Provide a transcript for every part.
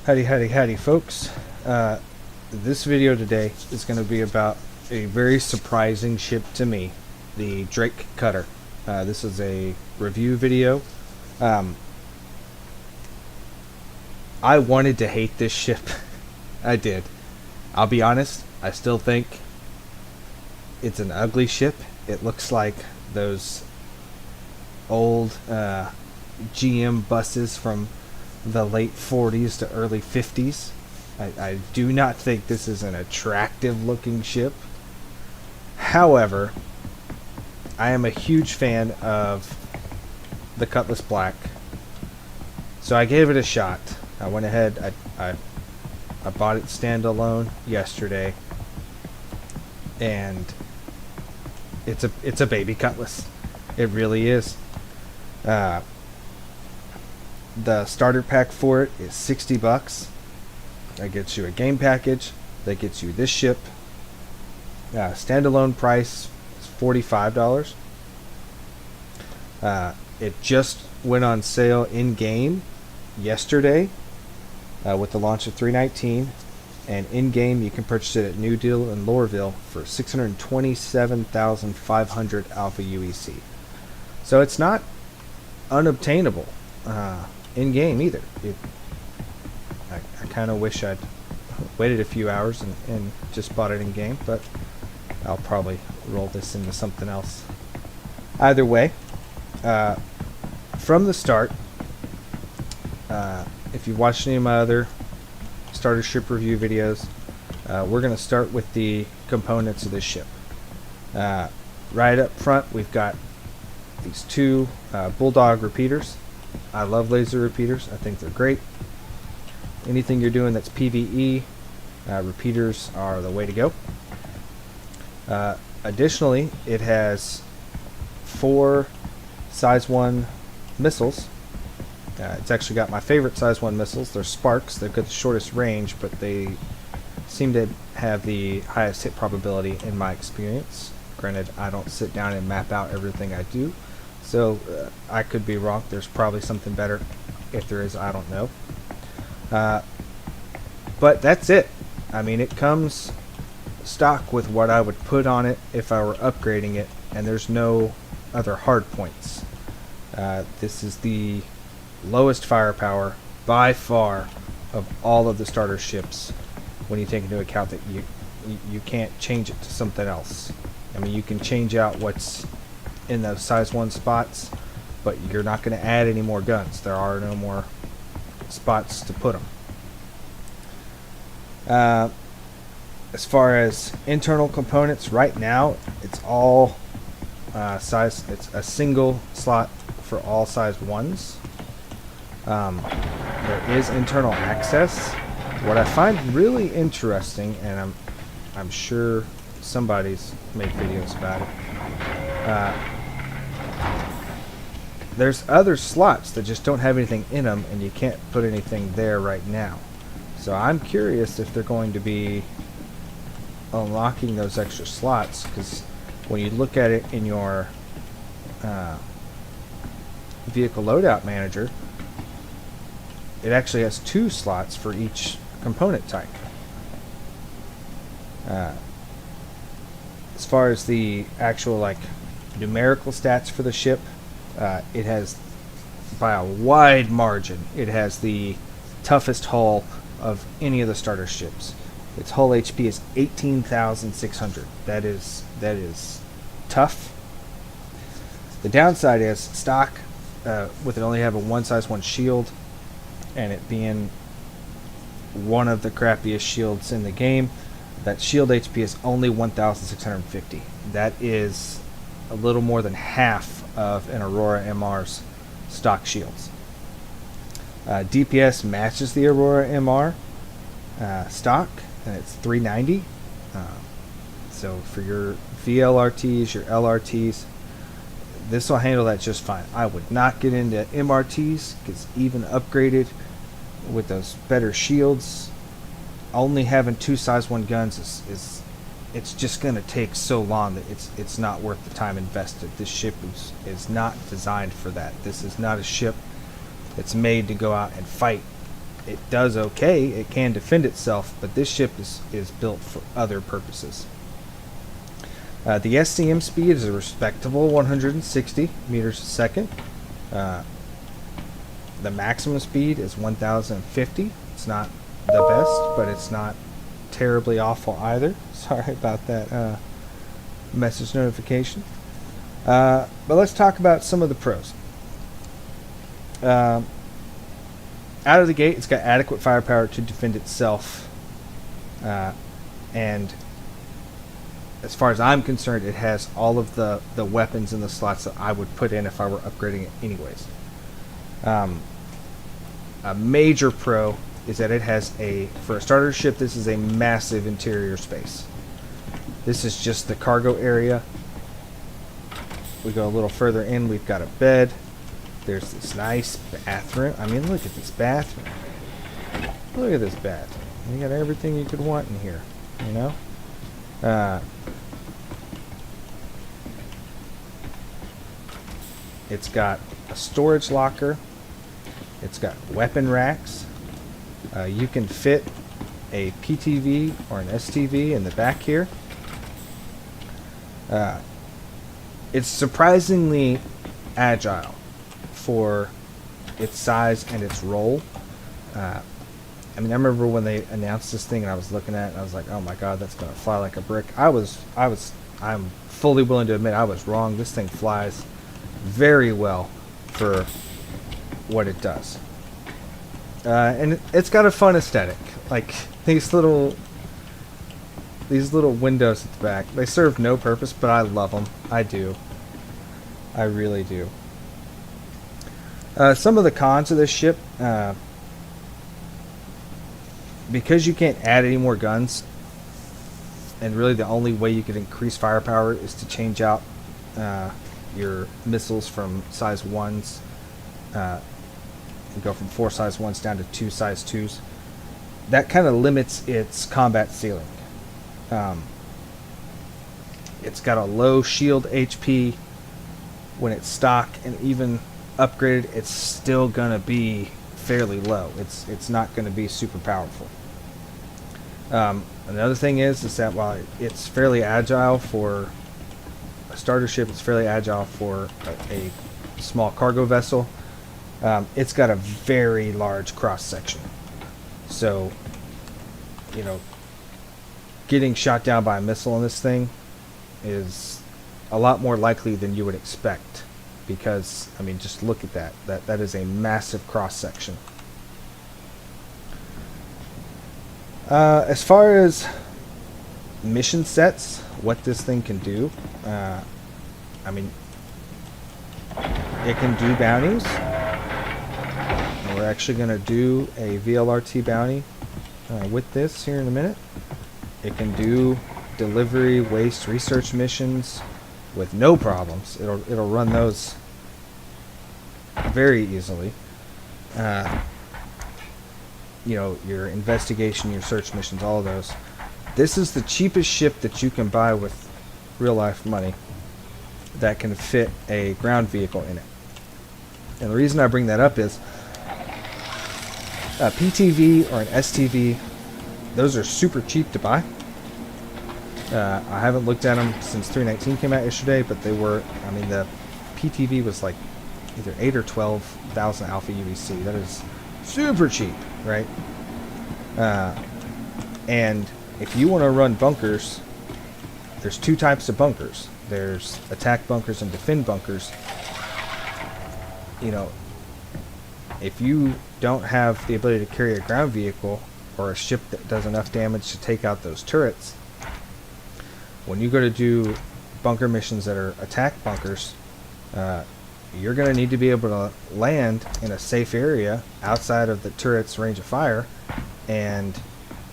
Howdy folks. This video today is going to be about a very surprising ship to me, the Drake Cutter. This is a review video. I wanted to hate this ship. I did. I'll be honest, I still think it's an ugly ship. It looks like those old GM buses from the late 40s to early 50s. I do not think this is an attractive looking ship. However, I am a huge fan of the Cutlass Black, so I gave it a shot. I went ahead, I bought it standalone yesterday, and it's a baby Cutlass. It really is. The starter pack for it is $60. That gets you a game package. That gets you this ship. Standalone price is $45. It just went on sale in game yesterday with the launch of 319, and in game you can purchase it at New Deal in Lorville for 627,500 Alpha UEC. So it's not unobtainable in game either. I kind of wish I'd waited a few hours and just bought it in game, but I'll probably roll this into something else. Either way, from the start, if you've watched any of my other starter ship review videos, we're going to start with the components of this ship. Right up front, we've got these two Bulldog repeaters. I love laser repeaters. I think they're great. Anything you're doing that's PvE, repeaters are the way to go. Additionally, it has 4 size 1 missiles. It's actually got my favorite size 1 missiles. They're Sparks. They've got the shortest range, but they seem to have the highest hit probability in my experience. Granted, I don't sit down and map out everything I do, so I could be wrong. There's probably something better. If there is, I don't know. But that's it. I mean, it comes stock with what I would put on it if I were upgrading it, and there's no other hard points. This is the lowest firepower by far of all of the starter ships when you take into account that you can't change it to something else. I mean, you can change out what's in those size 1 spots, but you're not going to add any more guns. There are no more spots to put them. As far as internal components, right now it's all size. It's a single slot for all size 1s. There is internal access. What I find really interesting, and I'm sure somebody's made videos about it. There's other slots that just don't have anything in them, and you can't put anything there right now. So I'm curious if they're going to be unlocking those extra slots, because when you look at it in your vehicle loadout manager, it actually has 2 slots for each component type. As far as the actual numerical stats for the ship, it has, by a wide margin, it has the toughest hull of any of the starter ships. Its hull HP is 18,600. That is tough. The downside is stock, with it only having 1 size 1 shield, and it being one of the crappiest shields in the game, that shield HP is only 1,650. That is a little more than half of an Aurora MR's stock shields. DPS matches the Aurora MR stock, and it's 390. So for your VLRTs, your LRTs, this will handle that just fine. I would not get into MRTs, because even upgraded with those better shields, only having 2 size 1 guns is it's just going to take so long that it's not worth the time invested. This ship is not designed for that. This is not a ship that's made to go out and fight it does okay. It can defend itself, but this ship is built for other purposes. The SCM speed is a respectable 160 meters a second. The maximum speed is 1,050. It's not the best, but it's not terribly awful either. Sorry about that message notification. But let's talk about some of the pros. Out of the gate, it's got adequate firepower to defend itself. And as far as I'm concerned, it has all of the weapons in the slots that I would put in if I were upgrading it anyways. A major pro is that it has for a starter ship, this is a massive interior space. This is just the cargo area. We go a little further in, we've got a bed. There's this nice bathroom. I mean, look at this bathroom. Look at this bath. You got everything you could want in here, you know? It's got a storage locker. It's got weapon racks. You can fit a PTV or an STV in the back here. It's surprisingly agile for its size and its role. I mean, I remember when they announced this thing and I was looking at it and I was like, oh my god, that's gonna fly like a brick. I'm fully willing to admit I was wrong. This thing flies very well for what it does. And it's got a fun aesthetic. Like these little windows at the back, they serve no purpose, but I love them. I do. I really do. Some of the cons of this ship, because you can't add any more guns, and really the only way you could increase firepower is to change out your missiles from size 1s. You go from 4 size 1s down to 2 size 2s. That kind of limits its combat ceiling. It's got a low shield HP when it's stock, and even upgraded, it's still gonna be fairly low. It's not gonna be super powerful. Another thing is that while it's fairly agile for a starter ship, it's fairly agile for a small cargo vessel. It's got a very large cross section, so you know, getting shot down by a missile on this thing is a lot more likely than you would expect, because I mean, just look at that is a massive cross section. As far as mission sets, what this thing can do, I mean, it can do bounties. And we're actually going to do a VLRT bounty with this here in a minute. It can do delivery, waste, research missions with no problems. It'll run those very easily. You know, your investigation, your search missions, all of those. This is the cheapest ship that you can buy with real life money that can fit a ground vehicle in it. And the reason I bring that up is a PTV or an STV, those are super cheap to buy. I haven't looked at them since 319 came out yesterday, but they were, I mean, the PTV was like either 8 or 12,000 alpha UVC. That is super cheap, right? And if you want to run bunkers, there's 2 types of bunkers. There's attack bunkers and defend bunkers. You know, if you don't have the ability to carry a ground vehicle or a ship that does enough damage to take out those turrets, when you go to do bunker missions that are attack bunkers, you're going to need to be able to land in a safe area outside of the turret's range of fire and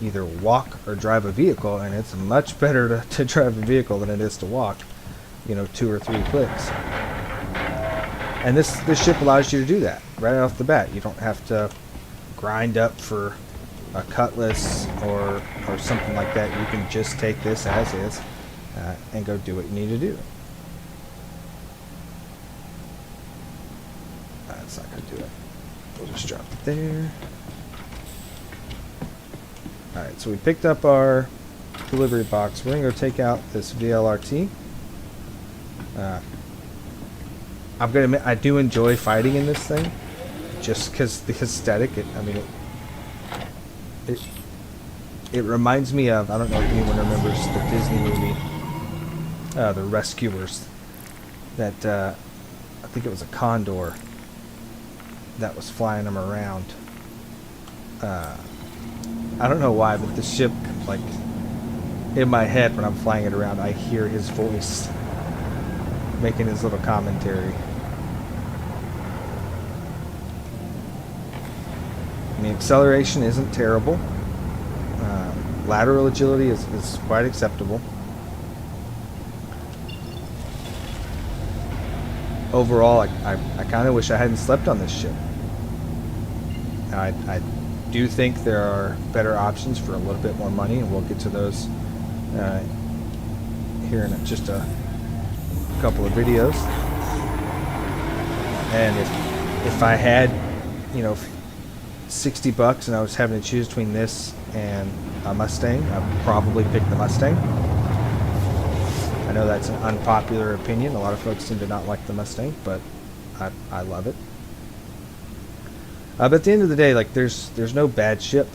either walk or drive a vehicle, and it's much better to drive a vehicle than it is to walk, you know, 2 or 3 clicks. And this ship allows you to do that right off the bat. You don't have to grind up for a cutlass or something like that. You can just take this as is and go do what you need to do. That's not going to do it. We'll just drop it there. Alright, so we picked up our delivery box. We're going to go take out this VLRT. I'm going to admit, I do enjoy fighting in this thing. Just because the aesthetic, it reminds me of, I don't know if anyone remembers the Disney movie, The Rescuers. That, I think it was a condor that was flying them around. I don't know why, but the ship, like, in my head when I'm flying it around, I hear his voice making his little commentary. I mean, acceleration isn't terrible. Lateral agility is quite acceptable. Overall, I kind of wish I hadn't slept on this ship. I do think there are better options for a little bit more money, and we'll get to those here in just a couple of videos. And if I had, you know, $60 and I was having to choose between this and a Mustang, I'd probably pick the Mustang. I know that's an unpopular opinion. A lot of folks seem to not like the Mustang, but I love it. But at the end of the day, like, there's no bad ship.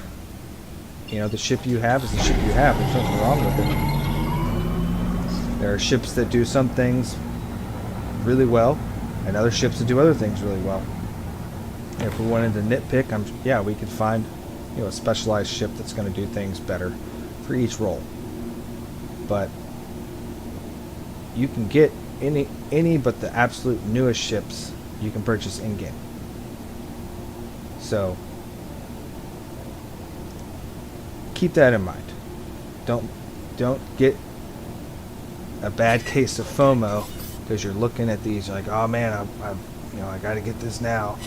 You know, the ship you have is the ship you have. There's nothing wrong with it. There are ships that do some things really well, and other ships that do other things really well. And if we wanted to nitpick, yeah, we could find, you know, a specialized ship that's going to do things better for each role. But you can get any but the absolute newest ships you can purchase in-game. So keep that in mind. Don't get a bad case of FOMO because you're looking at these like, oh man, I got to get this now.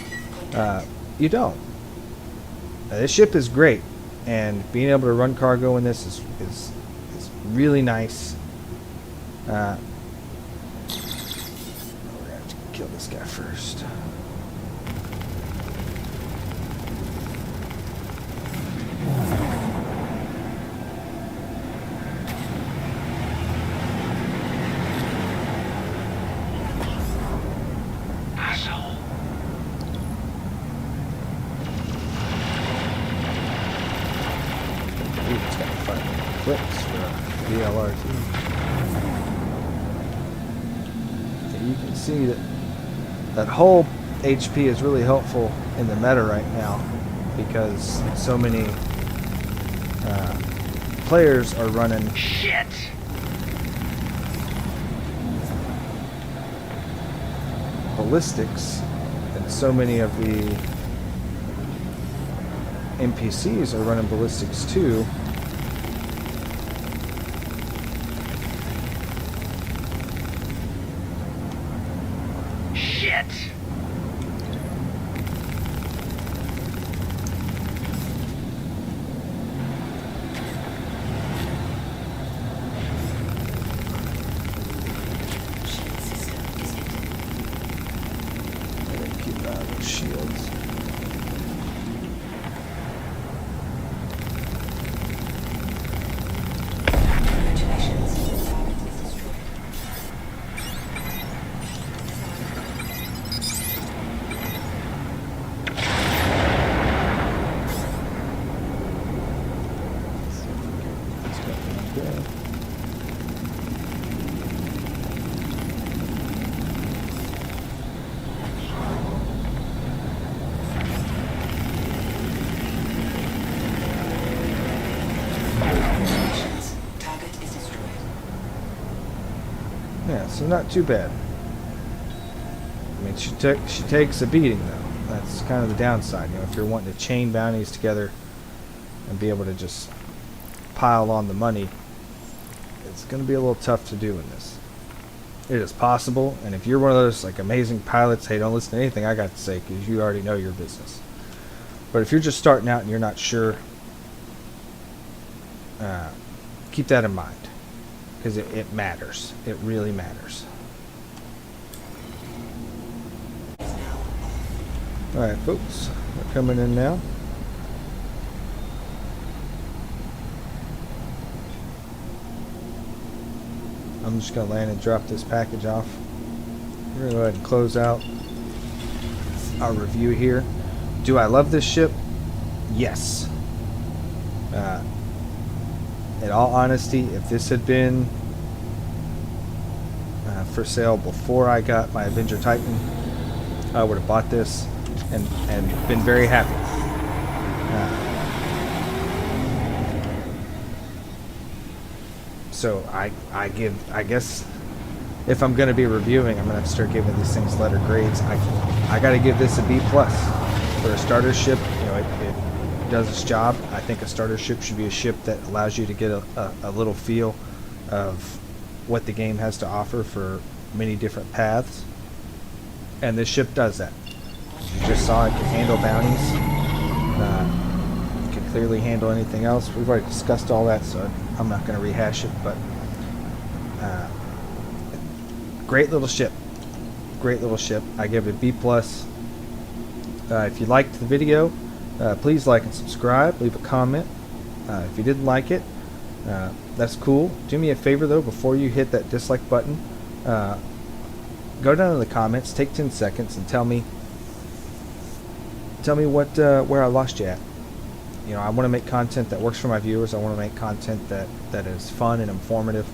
You don't. This ship is great, and being able to run cargo in this is really nice. We're gonna have to kill this guy first. Clicks for VLRT. And you can see that whole HP is really helpful in the meta right now because so many players are running shit. Ballistics, and so many of the NPCs are running ballistics too. Shields. Yeah, so not too bad. I mean, she takes a beating though. That's kind of the downside. You know, if you're wanting to chain bounties together and be able to just pile on the money, it's going to be a little tough to do in this. It is possible, and if you're one of those like amazing pilots, hey, don't listen to anything I got to say because you already know your business. But if you're just starting out and you're not sure, keep that in mind. Because it matters. It really matters. Alright, folks. We're coming in now. I'm just going to land and drop this package off. We're going to go ahead and close out our review here. Do I love this ship? Yes. In all honesty, if this had been for sale before I got my Avenger Titan, I would have bought this and been very happy. So I guess if I'm going to be reviewing, I'm going to have to start giving these things letter grades. I got to give this a B plus for a starter ship. You know, it does its job. I think a starter ship should be a ship that allows you to get a little feel of what the game has to offer for many different paths, and this ship does that. You just saw it can handle bounties. It can clearly handle anything else. We've already discussed all that, so I'm not going to rehash it, but great little ship. Great little ship. I give it a B plus. If you liked the video, please like and subscribe. Leave a comment. If you didn't like it, that's cool. Do me a favor though, before you hit that dislike button, go down in the comments, take 10 seconds, and tell me what where I lost you at. You know, I want to make content that works for my viewers. I want to make content that is fun and informative.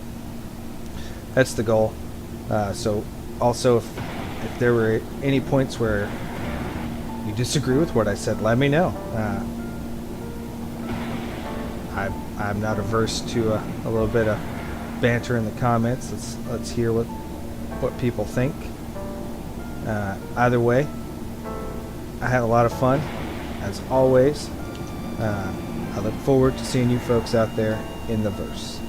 That's the goal. So also, if there were any points where you disagree with what I said, let me know. I'm not averse to a little bit of banter in the comments. Let's hear what people think. Either way, I had a lot of fun, as always. I look forward to seeing you folks out there in the verse.